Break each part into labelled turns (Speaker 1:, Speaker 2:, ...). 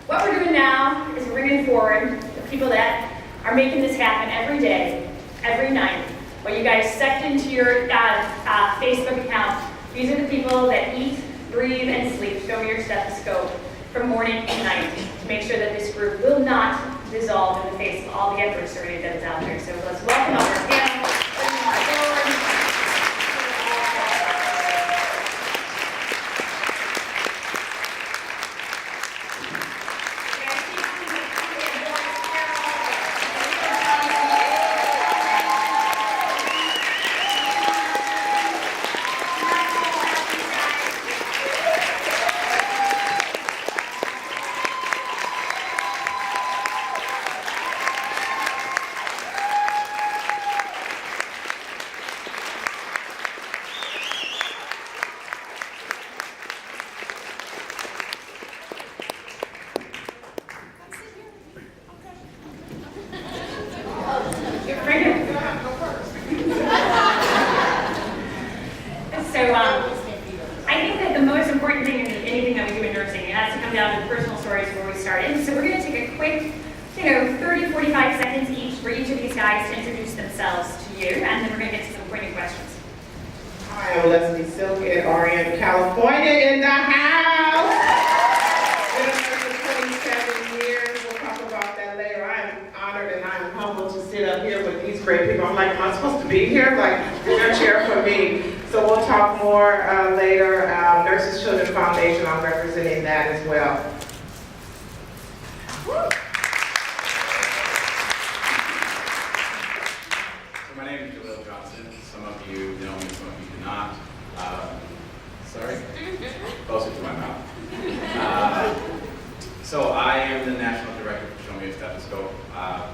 Speaker 1: What we're doing now is bringing forward the people that are making this happen every day, every night. When you guys stepped into your Facebook account, these are the people that eat, breathe, and sleep. Show me your stethoscope from morning to night to make sure that this group will not dissolve in the face of all the adversity that is out there. So let's welcome our panel. I think that the most important thing in anything that we do in nursing, it has to come down to the personal stories where we started. So we're going to take a quick, 30, 45 seconds each for each of these guys to introduce themselves to you, and then we're going to get to some pointed questions.
Speaker 2: Hi, I'm Leslie Silk in Orion, California, in the house. Been a nurse for 27 years. We'll talk about that later. I am honored and I am humbled to sit up here with these great people. I'm like, am I supposed to be here? Like, you're a chair for me. So we'll talk more later. Nurses Children Foundation, I'm representing that as well.
Speaker 3: So my name is Jalil Johnson. Some of you know me, some of you do not. Sorry? Closer to my mouth. So I am the National Director for Show Me a Stethoscope.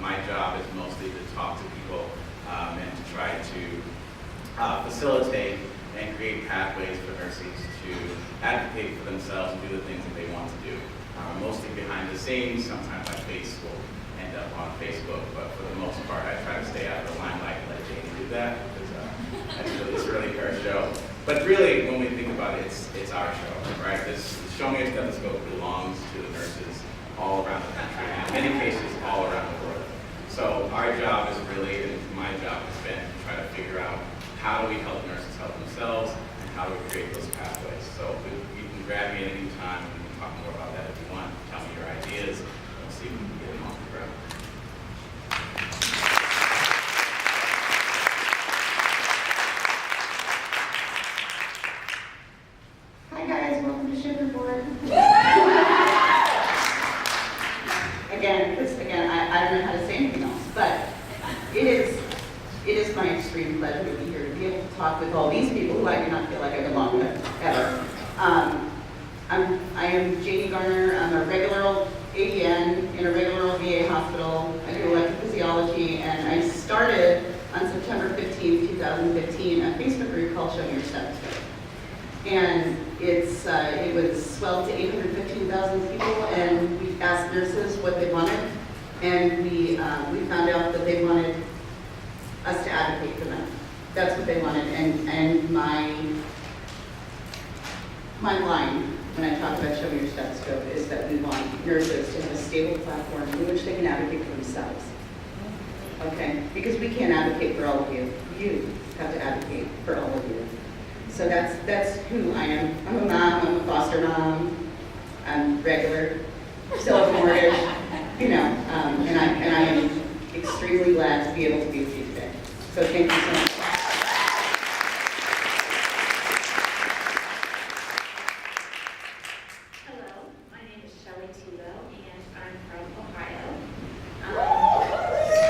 Speaker 3: My job is mostly to talk to people and to try to facilitate and create pathways for nurses to advocate for themselves and do the things that they want to do. Mostly behind the scenes, sometimes my face will end up on Facebook, but for the most part I try to stay out of the limelight and let Janie do that, because it's really her show. But really, when we think about it, it's our show, right? This Show Me a Stethoscope belongs to the nurses all around the country, and in many cases all around the world. So our job is really, and my job has been to try to figure out how do we help nurses help themselves, and how do we create those pathways. So you can grab me at any time, and we can talk more about that if you want. Tell me your ideas, and we'll see if we can get them off the ground.
Speaker 2: Hi guys, welcome to Sugar Board.
Speaker 4: Again, I don't know how to say anything else, but it is my extreme pleasure to be here to be able to talk with all these people who I do not feel like I belong with, ever. I am Janie Garner. I'm a regular old ADN in a regular old VA hospital. I do electrophysiology, and I started on September 15, 2015, a Facebook group called Show Me Your Stethoscope. And it was swelled to 815,000 people, and we asked nurses what they wanted, and we found out that they wanted us to advocate for them. That's what they wanted, and my line when I talk about Show Me Your Stethoscope is that we want nurses to have a stable platform in which they can advocate for themselves. Okay? Because we can't advocate for all of you. You have to advocate for all of you. So that's who I am. I'm a mom, I'm a foster mom, I'm regular, still have a mortgage, and I am extremely glad to be able to be with you today. So thank you so much.
Speaker 1: Hello, my name is Shelley Tebow, and I'm from Ohio.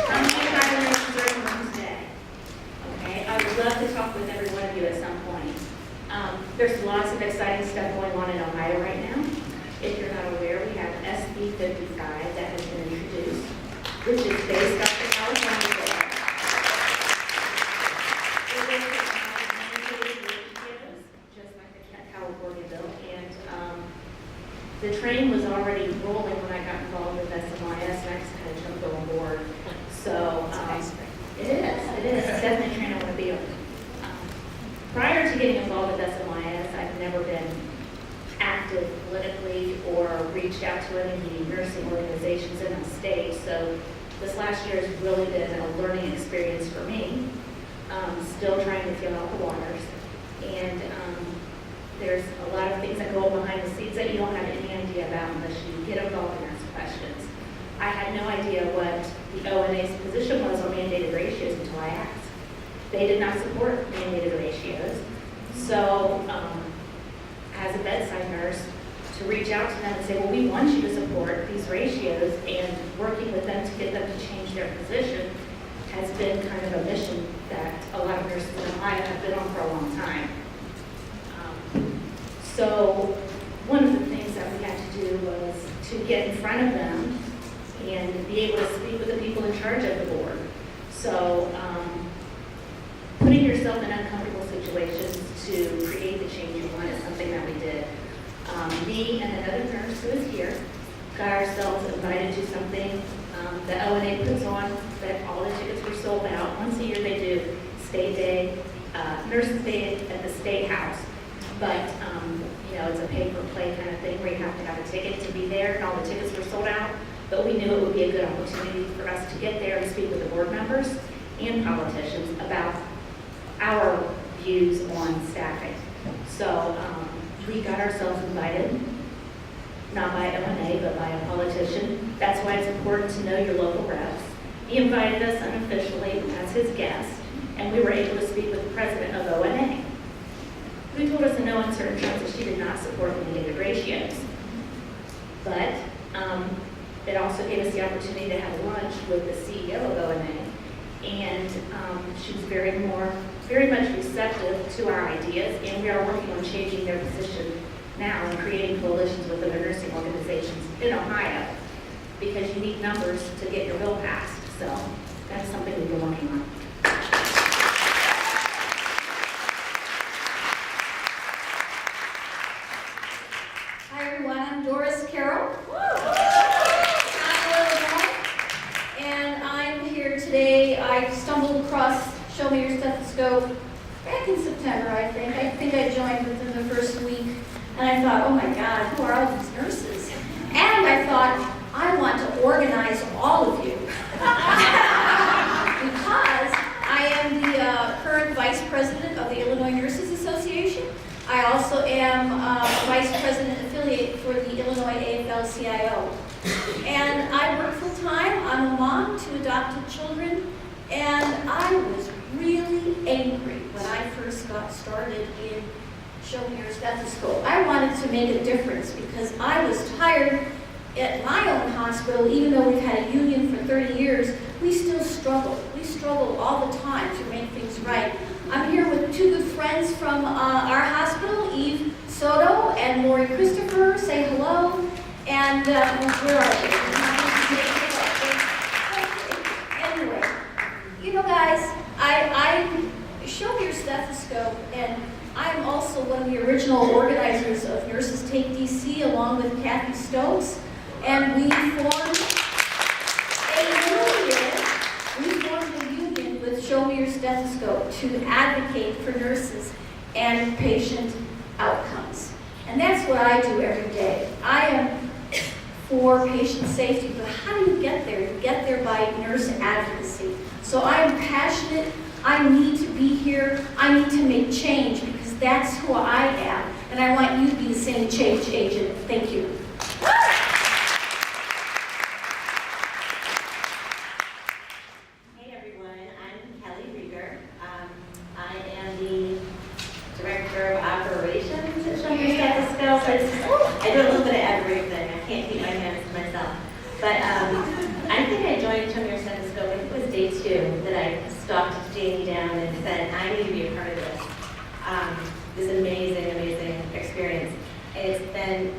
Speaker 1: I'm the Ohio Nurses Nursing Home today. Okay, I would love to talk with every one of you at some point. There's lots of exciting stuff going on in Ohio right now. If you're not aware, we
Speaker 5: nursing organizations in the state. So this last year has really been a learning experience for me. Still trying to feel out the waters. And there's a lot of things that go on behind the scenes that you don't have any idea about unless you get involved and ask questions. I had no idea what the ONA's position was on mandated ratios until I asked. They did not support mandated ratios. So as a bedside nurse, to reach out to them and say, well, we want you to support these ratios, and working with them to get them to change their position has been kind of a mission that a lot of nurses in Ohio have been on for a long time. So one of the things that we had to do was to get in front of them and be able to speak with the people in charge of the board. So putting yourself in uncomfortable situations to create the change you want is something that we did. Me and another nurse who is here got ourselves invited to something that ONA puts on, that all the tickets were sold out. Once a year they do state day, nurses day at the State House. But, it's a pay-for-play kind of thing where you have to have a ticket to be there, and all the tickets were sold out. But we knew it would be a good opportunity for us to get there and speak with the board members and politicians about our views on staffing. So we got ourselves invited, not by ONA, but by a politician. That's why it's important to know your local reps. He invited us unofficially as his guest, and we were able to speak with the president of ONA, who told us in no uncertain terms that she did not support mandated ratios. But it also gave us the opportunity to have lunch with the CEO of ONA, and she was very much receptive to our ideas, and we are working on changing their position now and creating coalitions with other nursing organizations in Ohio, because you need numbers to get your bill passed. So that's something we've been working on.
Speaker 6: Hi everyone, I'm Doris Carroll. And I'm here today. I stumbled across Show Me Your Stethoscope back in September, I think. I think I joined within the first week. And I thought, oh my God, who are all these nurses? And I thought, I want to organize all of you. Because I am the current vice president of the Illinois Nurses Association. I also am vice president affiliate for the Illinois AFL-CIO. And I work full-time. I'm a mom to adopted children. And I was really angry when I first got started in Show Me Your Stethoscope. I wanted to make a difference because I was tired at my own hospital. Even though we've had a union for 30 years, we still struggle. We struggle all the time to make things right. I'm here with two good friends from our hospital, Eve Soto and Lori Christopher. Say hello. And where are they? Anyway, guys, I Show Me Your Stethoscope, and I'm also one of the original organizers of Nurses Take DC, along with Kathy Stokes, and we formed a union with Show Me Your Stethoscope to advocate for nurses and patient outcomes. And that's what I do every day. I am for patient safety, but how do you get there? You get there by nurse advocacy. So I am passionate. I need to be here. I need to make change because that's who I am. And I want you to be the same change agent. Thank you.
Speaker 7: Hey everyone, I'm Kelly Rieger. I am the Director of Operations at Show Me Your Stethoscope. I do a little bit of everything. I can't keep my hands to myself. But I think I joined Show Me Your Stethoscope, I think it was day 2, that I stalked Jamie down and said, I need to be a part of this. This amazing, amazing experience. And it's been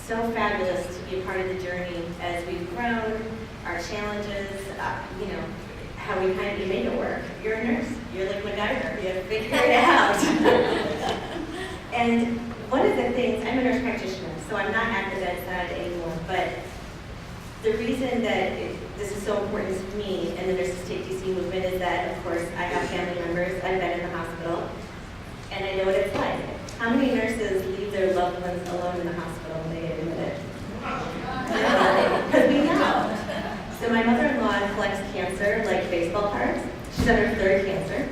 Speaker 7: so fabulous to be a part of the journey as we've grown, our challenges, how we you make it work. You're a nurse, you're like MacGyver, you have to figure it out. And one of the things, I'm a nurse practitioner, so I'm not at the bedside anymore, but the reason that this is so important to me and the Nurses Take DC movement is that, of course, I have family members, I've been in the hospital, and I know what it's like. How many nurses leave their loved ones alone in the hospital when they get admitted? complex cancer like baseball cards. She's on her third cancer.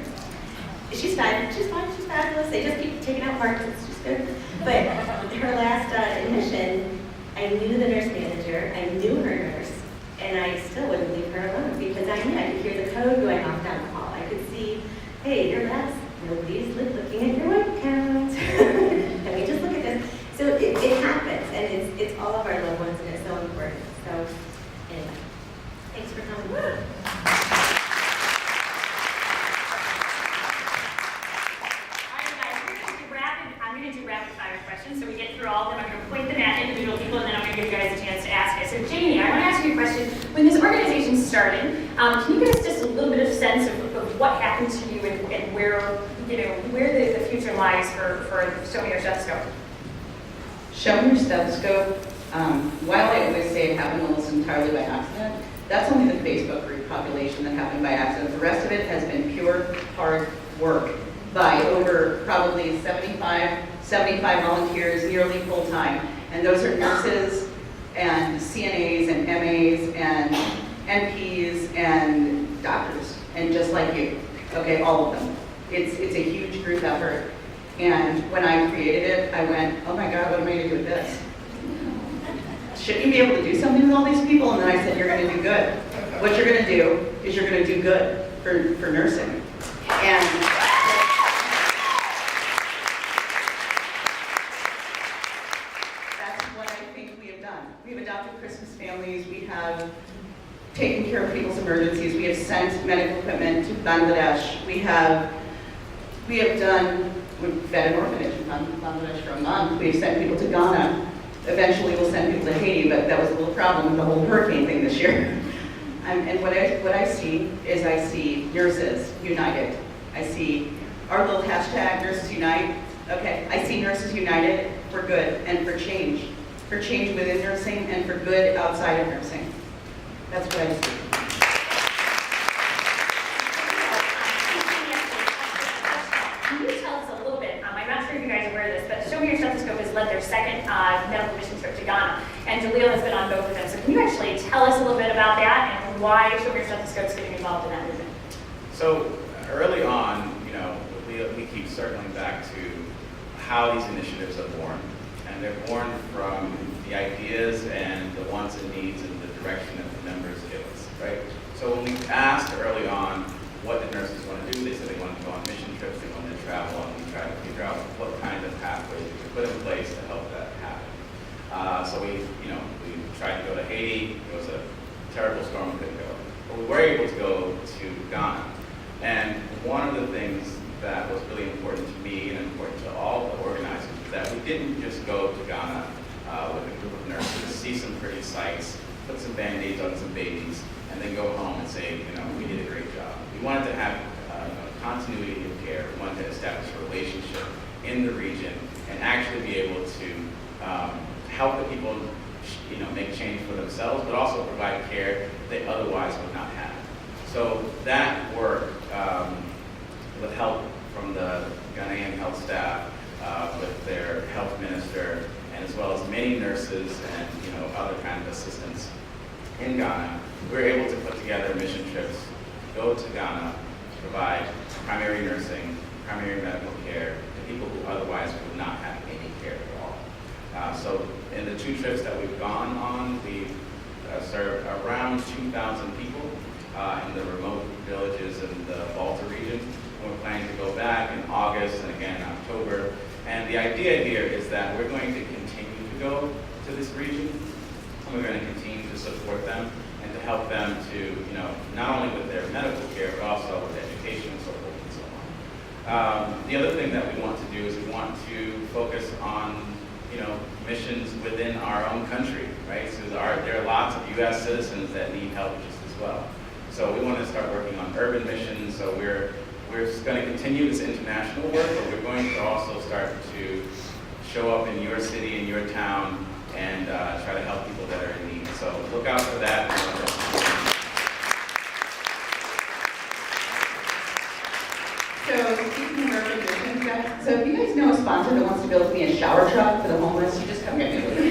Speaker 7: She's fine, she's fabulous. They just keep taking out parts, it's just good. But her last admission, I knew the nurse manager, I knew her nurse, and I still wouldn't leave her alone because I knew I could hear the code going off down the hall. I could see, hey, your labs, nobody's looking at your web account. Let me just look at this. So it happens, and it's all of our loved ones, and it's so important. So anyway, thanks for coming.
Speaker 1: I'm going to do rapid fire questions, so we get through all of them. I'm going to point them at individual people, and then I'm going to give you guys a chance to ask it. So Jamie, I want to ask you a question. When this organization started, can you give us just a little bit of sense of what happened to you and where, where the future lies for Show Me Your Stethoscope?
Speaker 4: Show Me Your Stethoscope, while I always say it happened almost entirely by accident, that's only the Facebook group population that happened by accident. The rest of it has been pure hard work by over probably 75 volunteers, nearly full-time. And those are nurses and CNAs and MAs and NPs and doctors, and just like you, okay, all of them. It's a huge group effort. And when I created it, I went, oh my God, what am I gonna do with this? Shouldn't you be able to do something with all these people? And then I said, you're gonna do good. What you're gonna do is you're gonna do good for nursing. And that's what I think we have done. We've adopted Christmas families, we have taken care of people's emergencies, we have sent medical equipment to Bangladesh, we have done, we've fed an orphanage in Bangladesh for a month, we've sent people to Ghana. Eventually we'll send people to Haiti, but that was a little problem with the whole hurricane thing this year. And what I see is I see nurses united. I see our little hashtag, Nurses Unite. Okay, I see nurses united for good and for change within nursing and for good outside of nursing. That's what I see.
Speaker 1: Can you tell us a little bit, I'm not sure if you guys are aware of this, but Show Me Your Stethoscope has led their second medical mission trip to Ghana, and Jaleel has been on both of them. So can you actually tell us a little bit about that and why Show Me Your Stethoscope is getting involved in that movement?
Speaker 3: So early on, we keep circling back to how these initiatives are born. And they're born from the ideas and the wants and needs and the direction that the members give us, right? So when we asked early on what the nurses want to do, they said they want to go on mission trips, they want to travel, and we tried to figure out what kind of pathways we could put in place to help that happen. So we tried to go to Haiti. It was a terrible storm, we couldn't go. But we were able to go to Ghana. And one of the things that was really important to me and important to all the organizers is that we didn't just go to Ghana with a group of nurses, see some pretty sights, put some Band-Aids on some babies, and then go home and say, we did a great job. We wanted to have continuity of care. We wanted to establish a relationship in the region and actually be able to help the people make change for themselves, but also provide care they otherwise would not have. So that work, with help from the Ghanaian health staff, with their health minister, and as well as many nurses and other kind of assistants in Ghana, we were able to put together mission trips, go to Ghana, to provide primary nursing, primary medical care to people who otherwise would not have any care at all. So in the 2 trips that we've gone on, we've served around 2,000 people in the remote villages in the Volta region. And we're planning to go back in August and again in October. And the idea here is that we're going to continue to go to this region, and we're going to continue to support them and to help them to, not only with their medical care, but also with education and so forth and so on. The other thing that we want to do is we want to focus on, missions within our own country, right? So there are lots of U.S. citizens that need help just as well. So we want to start working on urban missions. So we're going to continue this international work, but we're going to also start to show up in your city, in your town, and try to help people that are in need. So look out for that.
Speaker 4: So speaking of urban missions, guys, so if you guys know a sponsor that wants to build me a shower truck for the homeless, you just come get me with it.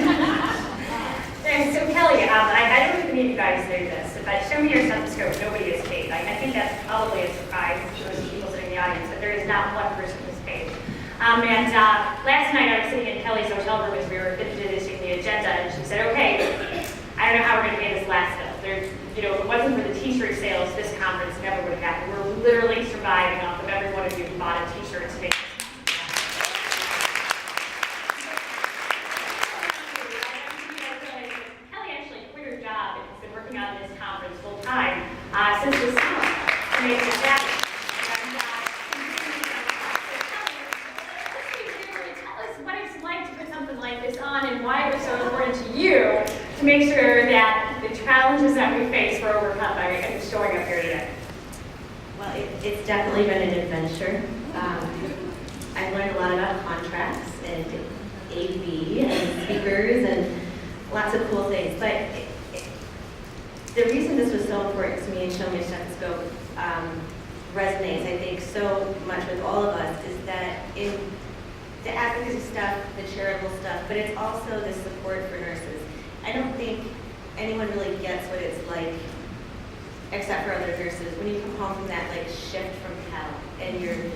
Speaker 1: So Kelly, I don't know if any of you guys know this, but Show show me your stethoscope, nobody is paid. I think that's probably a surprise to those people sitting in the audience, that there is not one person who's paid. Last night I was sitting in Kelly's hotel room as we were finishing the agenda, and she said, okay, I don't know how we're going to pay this last bill. If it wasn't for the t-shirt sales, this conference never would have happened. We're literally surviving off of every one of you who bought a t-shirt to make this. Kelly actually quit her job and has been working on this conference full time since the summer to make this happen. Tell us what it's like to put something like this on and why it was so important to you to make sure that the challenges that we face were overcome by showing up here today.
Speaker 7: Well, it's definitely been an adventure. I've learned a lot about contracts and AV and speakers and lots of cool things. But the reason this was so important to me and Show Me a Stethoscope resonates, I think, so much with all of us is that in the advocacy stuff, the charitable stuff, but it's also the support for nurses. I don't think anyone really gets what it's like, except for other nurses, when you come home from that shift from hell and you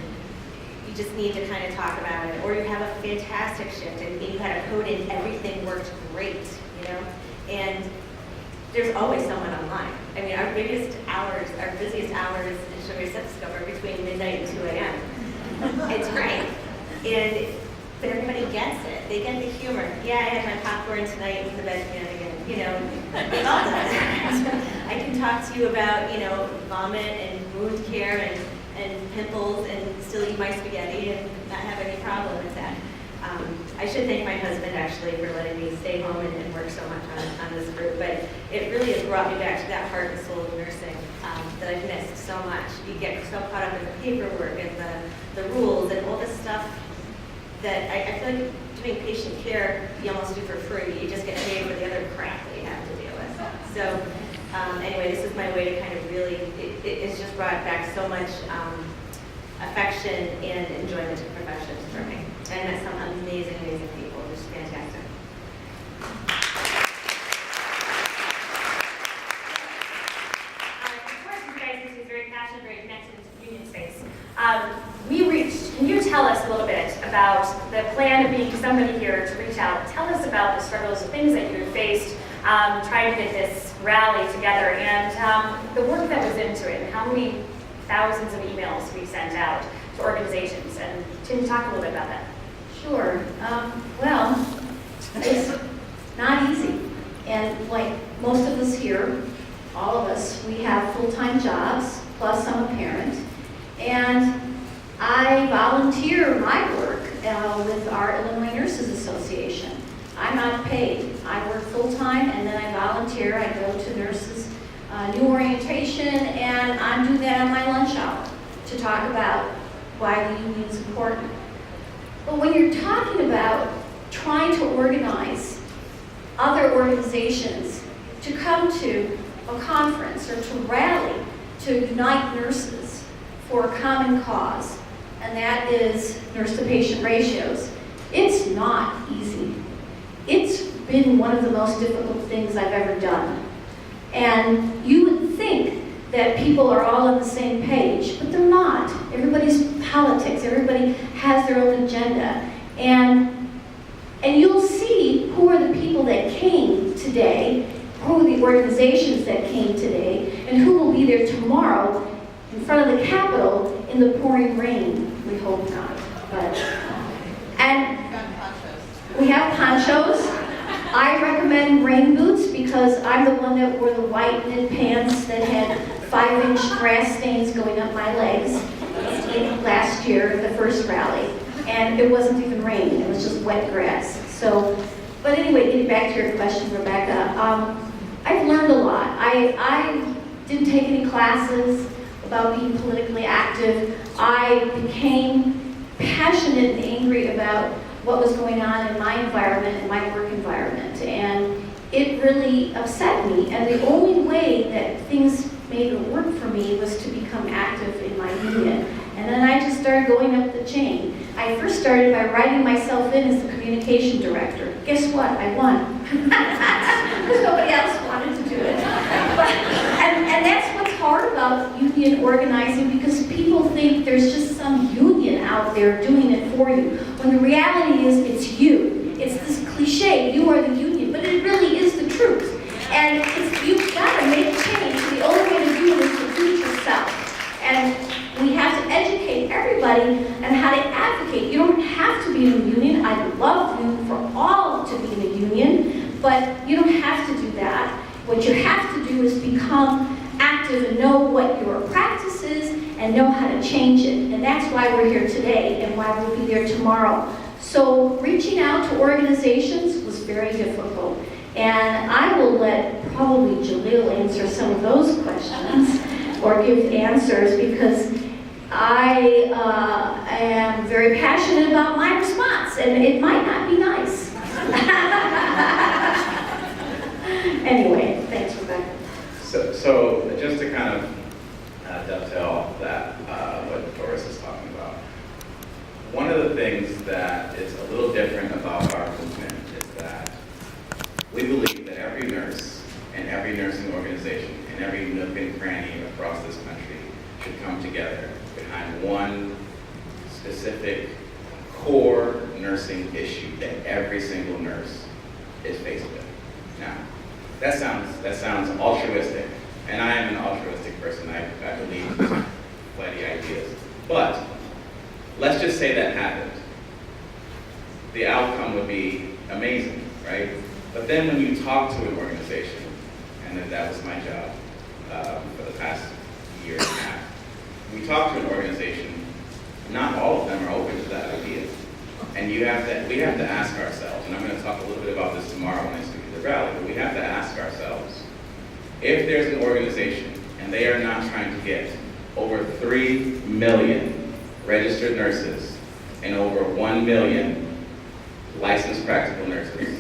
Speaker 7: just need to kind of talk about it, or you have a fantastic shift and you had a code and everything worked great, and there's always someone online. I mean, our busiest hours in Show Me a Stethoscope are between midnight and 2 a.m. It's great. But everybody gets it. They get the humor. Yeah, I had my popcorn tonight with the bedpan again. They've all done it. I can talk to you about, vomit and wound care and pimples and still eat my spaghetti and not have any problem with that. I should thank my husband actually for letting me stay home and work so much on this group, but it really has brought me back to that heart and soul of nursing that I've missed so much. You get so caught up in the paperwork and the rules and all this stuff that I feel like doing patient care you almost do for free. You just get paid for the other crap that you have to deal with. So anyway, this is my way to kind of really, it's just brought back so much affection and enjoyment to professions for me. And I met some amazing, amazing people. It was fantastic.
Speaker 1: Of course, you guys are very passionate, very connected to the union space. Can you tell us a little bit about the plan of being somebody here to reach out? Tell us about the struggles, the things that you faced trying to get this rally together and the work that was into it and how many thousands of emails we sent out to organizations. And can you talk a little bit about that?
Speaker 6: Sure. Well, it's not easy. And like most of us here, all of us, we have full-time jobs, plus I'm a parent. And I volunteer my work with our Illinois Nurses Association. I'm not paid. I work full-time and then I volunteer. I go to nurses' new orientation and I do that on my lunch hour to talk about why the union is important. But when you're talking about trying to organize other organizations to come to a conference or to rally to unite nurses for a common cause, and that is nurse-to-patient ratios, it's not easy. It's been one of the most difficult things I've ever done. And you would think that people are all on the same page, but they're not. Everybody's politics, everybody has their own agenda. And you'll see who are the people that came today, who are the organizations that came today, and who will be there tomorrow in front of the Capitol in the pouring rain. We hope not. And we have ponchos. I recommend rain boots because I'm the one that wore the white knit pants that had 5-inch grass stains going up my legs last year at the first rally. And it wasn't even rain, it was just wet grass. But anyway, getting back to your question, Rebecca, I've learned a lot. I didn't take any classes about being politically active. I became passionate and angry about what was going on in my environment, in my work environment, and it really upset me. And the only way that things made it work for me was to become active in my union. And then I just started going up the chain. I first started by writing myself in as the communication director. Guess what? I won. Because nobody else wanted to do it. And union organizing because people think there's just some union out there doing it for you. When the reality is it's you. It's this cliche, you are the union, but it really is the truth. And you've got to make change. The only way to do it is to do it yourself. And we have to educate everybody on how to advocate. You don't have to be in a union. I'd love for all to be in a union, but you don't have to do that. What you have to do is become active and know what your practice is and know how to change it. And that's why we're here today and why we'll be there tomorrow. So reaching out to organizations was very difficult. And I will let probably Jalil answer some of those questions or give answers because I am very passionate about my response and it might not be nice. Anyway, thanks, Rebecca.
Speaker 3: So just to kind of dovetail that, what Doris is talking about, one of the things that is a little different about our movement is that we believe that every nurse and every nursing organization and every nook and cranny across this country should come together behind one specific core nursing issue that every single nurse is faced with. Now, that sounds altruistic, and I am an altruistic person. I believe in plenty ideas. But let's just say that happened. The outcome would be amazing, right? But then when you talk to an organization, and that was my job for the past year and a half, when we talk to an organization, not all of them are open to that idea. And we have to ask ourselves, and I'm going to talk a little bit about this tomorrow when I speak at the rally, but we have to ask ourselves, if there's an organization and they are not trying to get over 3 million registered nurses and over 1 million licensed practical nurses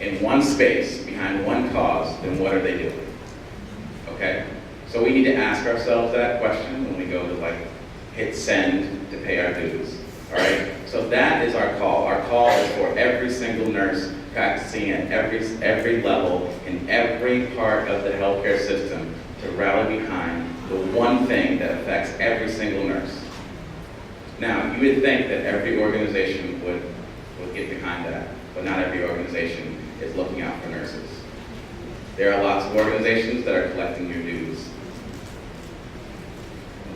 Speaker 3: in one space behind one cause, then what are they doing? Okay? So we need to ask ourselves that question when we go to hit send to pay our dues. All right? So that is our call. Our call is for every single nurse practicing at every level in every part of the healthcare system to rally behind the one thing that affects every single nurse. Now, you would think that every organization would get behind that, but not every organization is looking out for nurses. There are lots of organizations that are collecting your dues.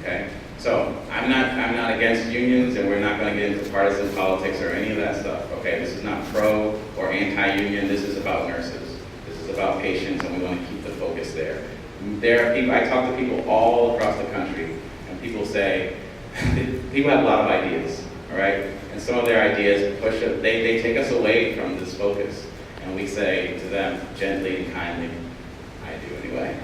Speaker 3: Okay? So I'm not against unions, and we're not going to get into partisan politics or any of that stuff. Okay, this is not pro or anti-union. This is about nurses. This is about patients, and we want to keep the focus there. There are people. I talk to people all across the country, and people say people have a lot of ideas. All right, and some of their ideas they take us away from this focus, and we say to them gently and kindly, I do anyway.